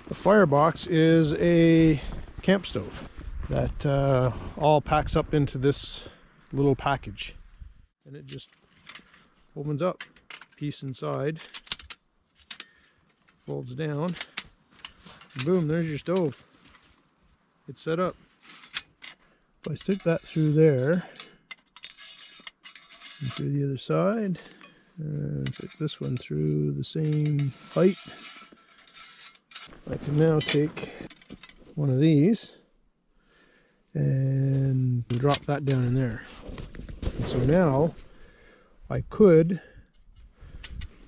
The Firebox is a camp stove that all packs up into this little package, and it just opens up, piece inside, folds down, and boom, there's your stove. It's set up. If I stick that through there and through the other side, and stick this one through the same height, I can now take one of these and drop that down in there. And so now I could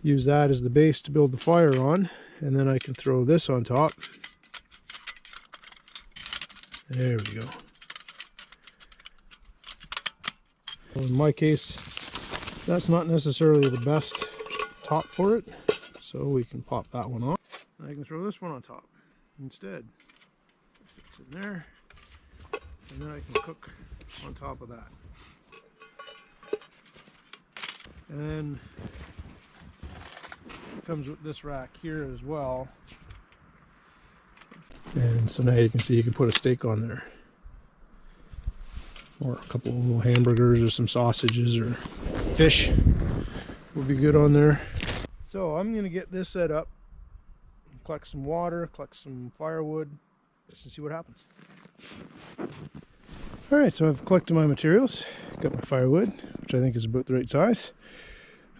use that as the base to build the fire on, and then I can throw this on top. There we go. Well, in my case, that's not necessarily the best top for it, so we can pop that one off. I can throw this one on top instead. It fits in there, and then I can cook on top of that. And then it comes with this rack here as well. And so now you can see you can put a steak on there, or a couple of little hamburgers or some sausages or fish would be good on there. So I'm going to get this set up, collect some water, collect some firewood, just to see what happens. Alright, so I've collected my materials, got my firewood, which I think is about the right size,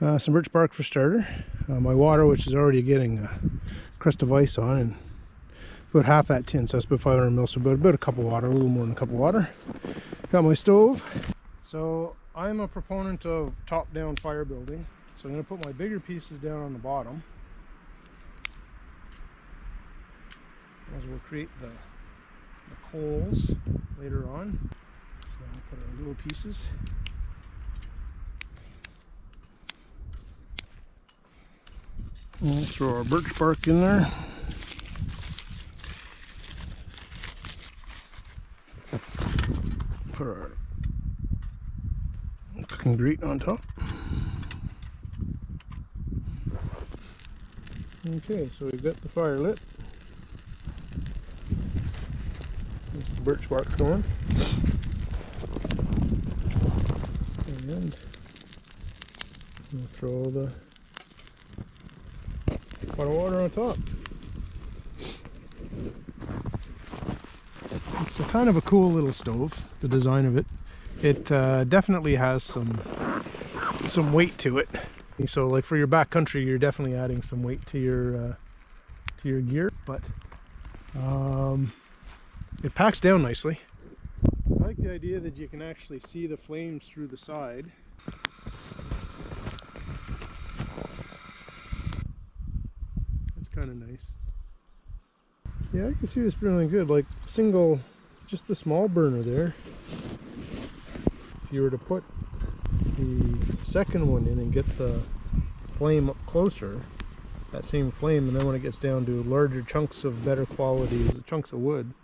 some birch bark for starter, my water, which is already getting a crust of ice on, and about half that tin, so that's about 500 ml, so about a cup of water, a little more than a cup of water. Got my stove. So I'm a proponent of top-down fire building, so I'm going to put my bigger pieces down on the bottom, as we'll create the coals later on. So I'll put our little pieces. We'll throw our birch bark in there. Put our cooking grate on top. Okay, so we've got the fire lit. There's the birch bark going. And we'll throw the pot of water on top. It's a kind of a cool little stove, the design of it. It definitely has some weight to it. So like for your backcountry, you're definitely adding some weight to your gear, but it packs down nicely. I like the idea that you can actually see the flames through the side. That's kind of nice. Yeah, I can see this really good, like single, just the small burner there. If you were to put the second one in and get the flame up closer, that same flame, and then when it gets down to larger chunks of better quality, chunks of wood,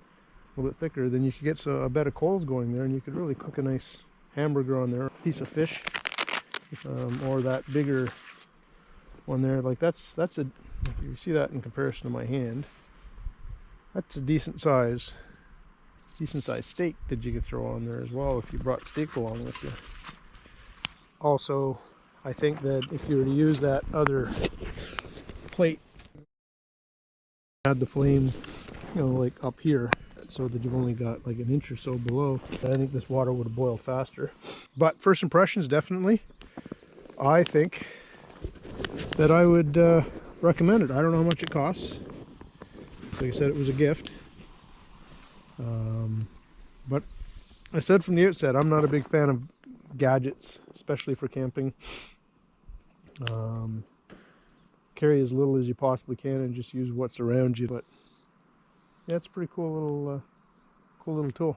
a little bit thicker, then you could get a bed of coals going there, and you could really cook a nice hamburger on there, a piece of fish, or that bigger one there. Like that's a, if you see that in comparison to my hand, that's a decent size steak that you could throw on there as well if you brought steak along with you. Also, I think that if you were to use that other plate, add the flame, you know, like up here, so that you've only got like an inch or so below, I think this water would have boiled faster. But first impressions, definitely, I think that I would recommend it. I don't know how much it costs. Like I said, it was a gift. But I said from the outset, I'm not a big fan of gadgets, especially for camping. Carry as little as you possibly can and just use what's around you. But yeah, it's a pretty cool little tool.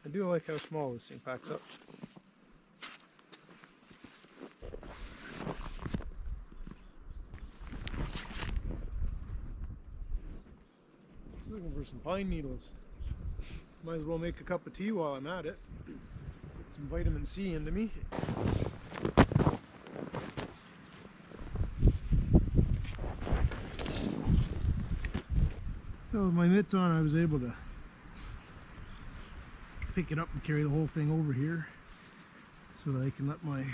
I do like how small this thing packs up. Looking for some pine needles. Might as well make a cup of tea while I'm at it. Get some vitamin C into me. So with my mitts on, I was able to pick it up and carry the whole thing over here so that I can let my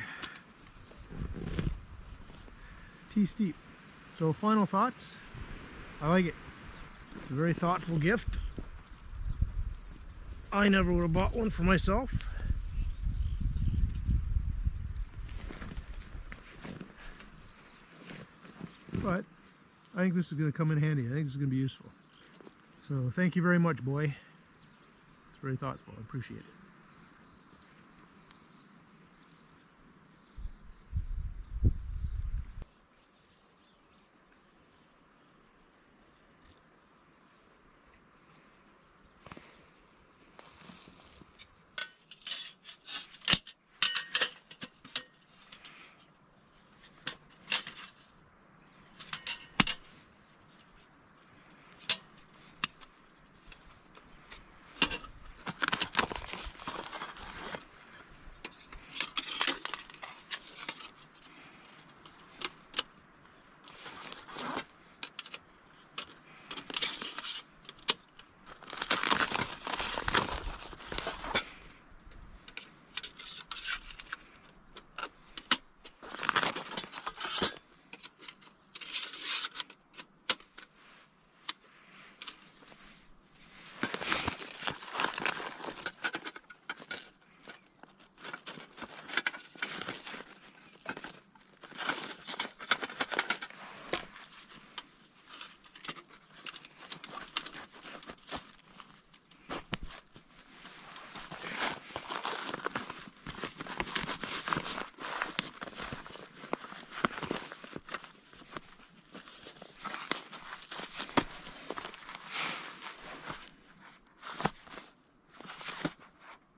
tea steep. So final thoughts, I like it. It's a very thoughtful gift. I never would have bought one for myself. But I think this is going to come in handy. I think this is going to be useful. So thank you very much, boy. It's very thoughtful. I appreciate it.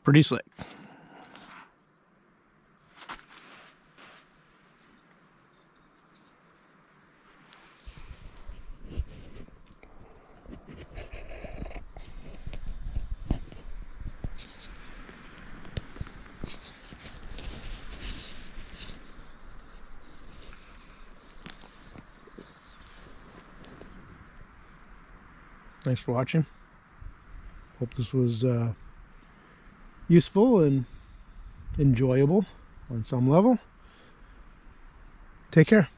Pretty slick. Thanks for watching. Hope this was useful and enjoyable on some level. Take care.